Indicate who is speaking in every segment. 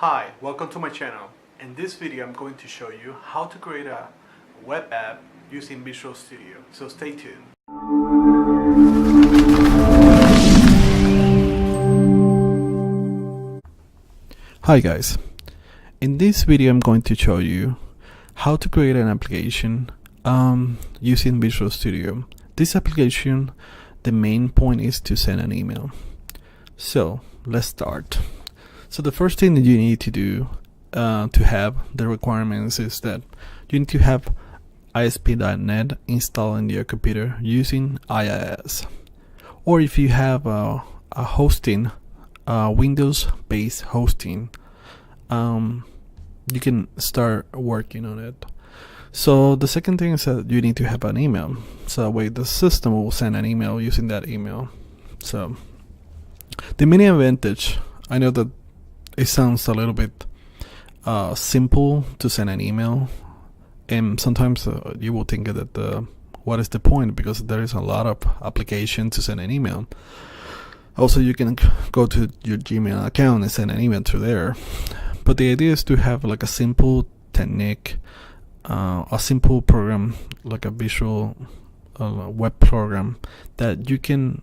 Speaker 1: Hi, welcome to my channel. In this video I'm going to show you how to create a web app using Visual Studio, so stay tuned. Hi guys, in this video I'm going to show you how to create an application using Visual Studio. This application, the main point is to send an email. So let's start. So the first thing that you need to do to have the requirements is that you need to have ASP.NET installed in your computer using IIS. Or if you have a hosting, Windows-based hosting, you can start working on it. So the second thing is that you need to have an email. So that way the system will send an email using that email. So the main advantage, I know that it sounds a little bit simple to send an email, and sometimes you will think that what is the point, because there is a lot of application to send an email. Also, you can go to your Gmail account and send an email through there, but the idea is to have like a simple technique, a simple program, like a visual web program that you can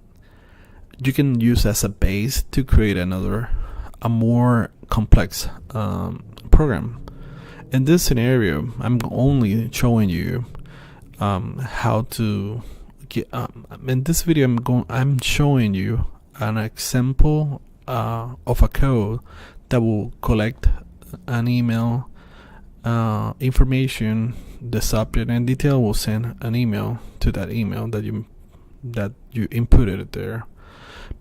Speaker 1: use as a base to create a more complex program. In this scenario, I'm only showing you how to get. In this video, I'm showing you an example of a code that will collect an email information. The subject and detail will send an email to that email that you inputted there.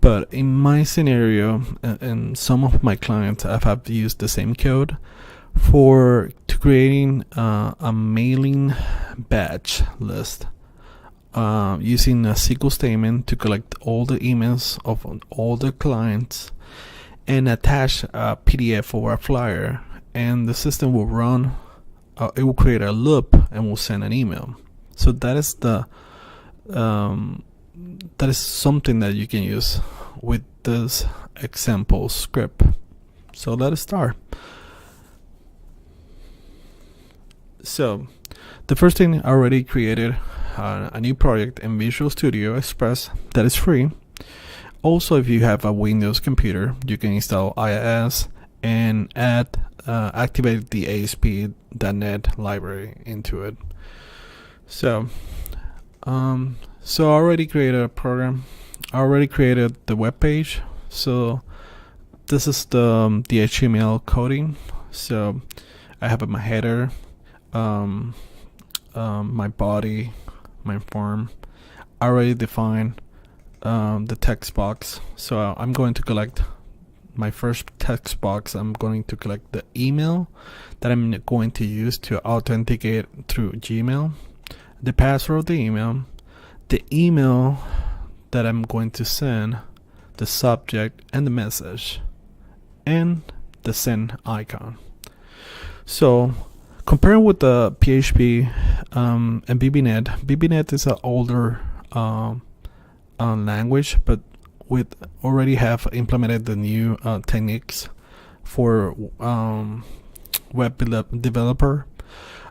Speaker 1: But in my scenario, and some of my clients, I have used the same code to creating a mailing batch list using a SQL statement to collect all the emails of all the clients and attach a PDF or a flyer, and the system will run. It will create a loop and will send an email. So that is something that you can use with this example script. So let us start. So the first thing, I already created a new project in Visual Studio Express that is free. Also, if you have a Windows computer, you can install IIS and activate the ASP.NET library into it. So I already created a program. I already created the web page. So this is the HTML coding. So I have my header, my body, my form. I already defined the text box. So I'm going to collect my first text box. I'm going to collect the email that I'm going to use to authenticate through Gmail, the password of the email that I'm going to send, the subject and the message, and the send icon. So comparing with the PHP and BBNet is an older language, but we already have implemented the new techniques for web developer.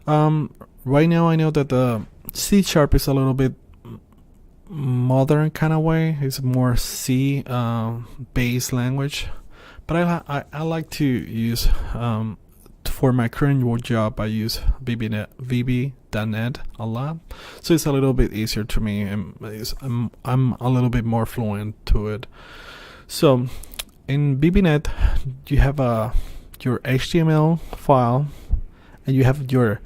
Speaker 1: Right now I know that the C# is a little bit modern kind of way. It's more C based language, but I like to use for my current job I use VB.NET a lot, so it's a little bit easier to me, and I'm a little bit more fluent to it. So in VBNet you have your HTML file, and you have your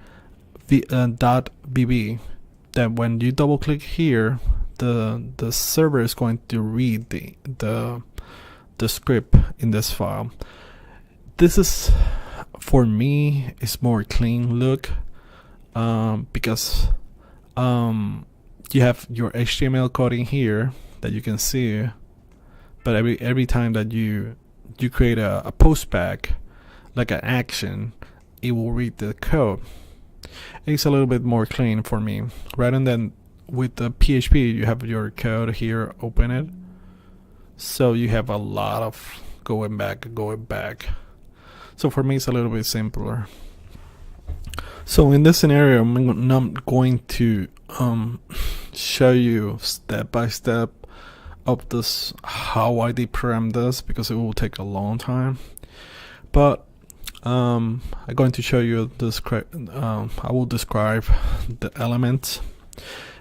Speaker 1: .bb that when you double click here, the server is going to read the script in this file. This is, for me, it's more clean look because you have your HTML coding here that you can see, but every time that you create a post back, like an action, it will read the code. It's a little bit more clean for me, rather than with the PHP you have your code here, open it, so you have a lot of going back. So for me, it's a little bit simpler. So in this scenario, I'm not going to show you step by step of this, how I deprogram this, because it will take a long time. But I'm going to show you this. I will describe the elements.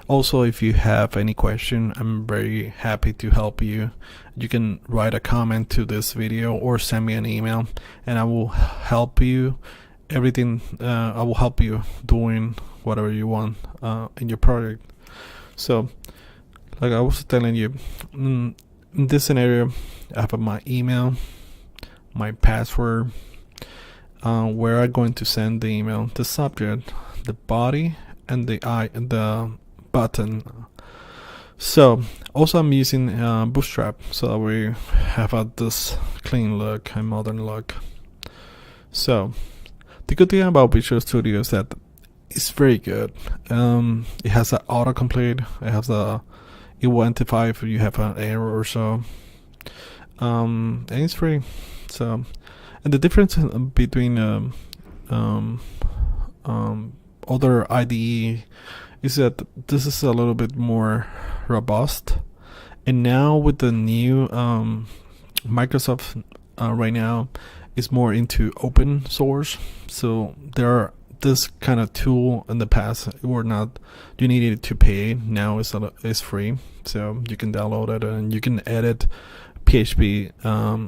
Speaker 1: Also, if you have any question, I'm very happy to help you. You can write a comment to this video or send me an email, and I will help you. Everything, I will help you doing whatever you want in your project. So, like I was telling you, in this scenario, I have my email, my password, where I'm going to send the email, the subject, the body, and the button. So also I'm using Bootstrap, so we have this clean look and modern look. So the good thing about Visual Studio is that it's very good. It has an autocomplete. It will identify if you have an error or so. And it's free. So, and the difference between other IDE is that this is a little bit more robust. And now with the new Microsoft right now is more into open source. So there are this kind of tool in the past were not, you needed to pay. Now it's free, so you can download it and you can edit PHP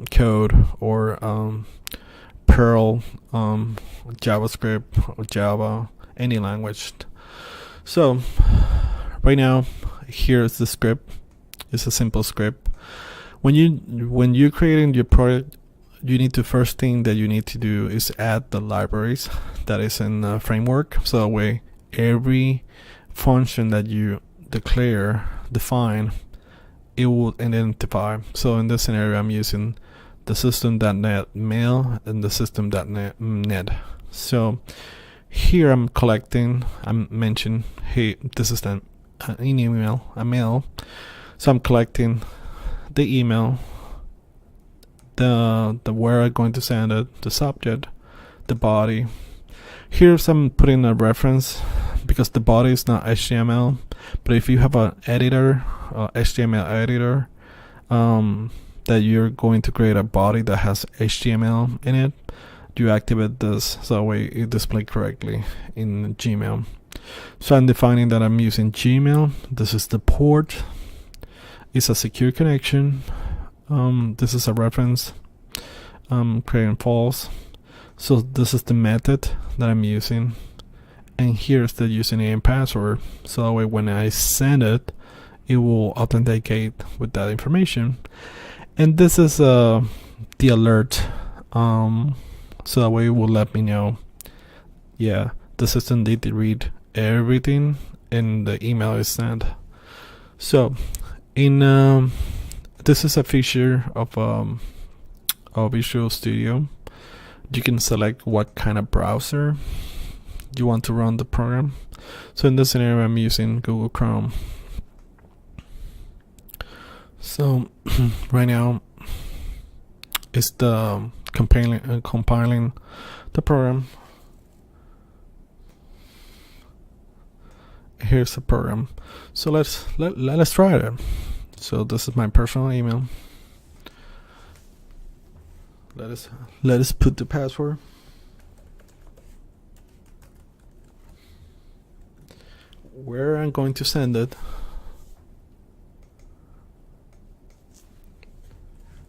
Speaker 1: code or Perl, JavaScript or Java, any language. So right now, here's the script. It's a simple script. When you're creating your project, you need to, first thing that you need to do is add the libraries that is in the framework. So that way, every function that you define, it will identify. So in this scenario, I'm using the system.net mail and the system.net. So here I'm collecting, I'm mentioning, hey, this is an email, a mail. So I'm collecting the email, the where I'm going to send it, the subject, the body. Here's I'm putting a reference because the body is not HTML. But if you have an editor, HTML editor, that you're going to create a body that has HTML in it, you activate this so that way it displays correctly in Gmail. So I'm defining that I'm using Gmail. This is the port. It's a secure connection. This is a reference. Creating false. So this is the method that I'm using. And here's the username and password. So that way when I send it, it will authenticate with that information. And this is the alert. So that way it will let me know, yeah, the system did read everything and the email is sent. So in this is a feature of Visual Studio. You can select what kind of browser you want to run the program. So in this scenario, I'm using Google Chrome. So right now it's the compiling the program. Here's the program. So let's try it. So this is my personal email. Let us put the password. Where I'm going to send it.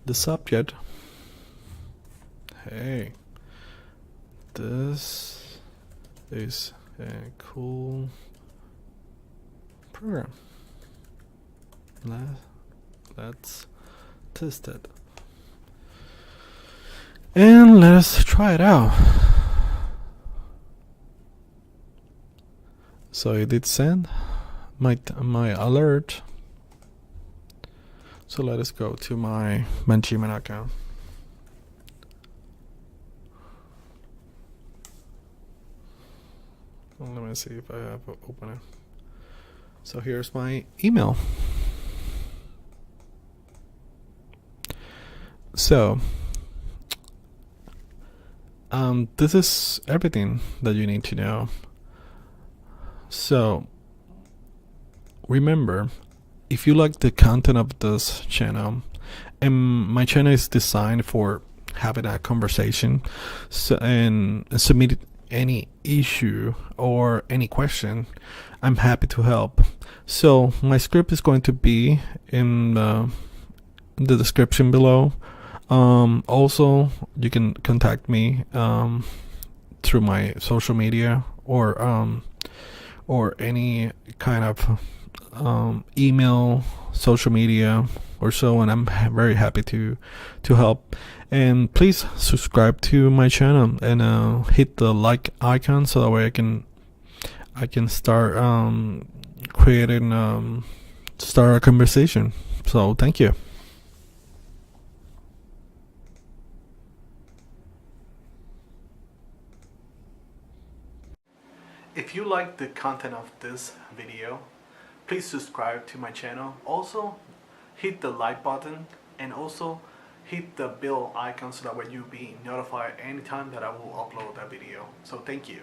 Speaker 1: The subject. Hey, this is a cool program. Let's test it. And let us try it out. So it did send my alert. So let us go to my Gmail account. Well, let me see if I have open it. So here's my email. So This is everything that you need to know. So remember, if you like the content of this channel, and my channel is designed for having a conversation, so, and submit any issue or any question, I'm happy to help. So my script is going to be in the description below. Also, you can contact me through my social media or any kind of email, social media, or so, and I'm very happy to help. And please subscribe to my channel and hit the like icon so that way I can start creating start a conversation. So thank you. If you like the content of this video, please subscribe to my channel. Also, hit the like button and also hit the bell icon so that way you'll be notified anytime that I will upload that video. So thank you.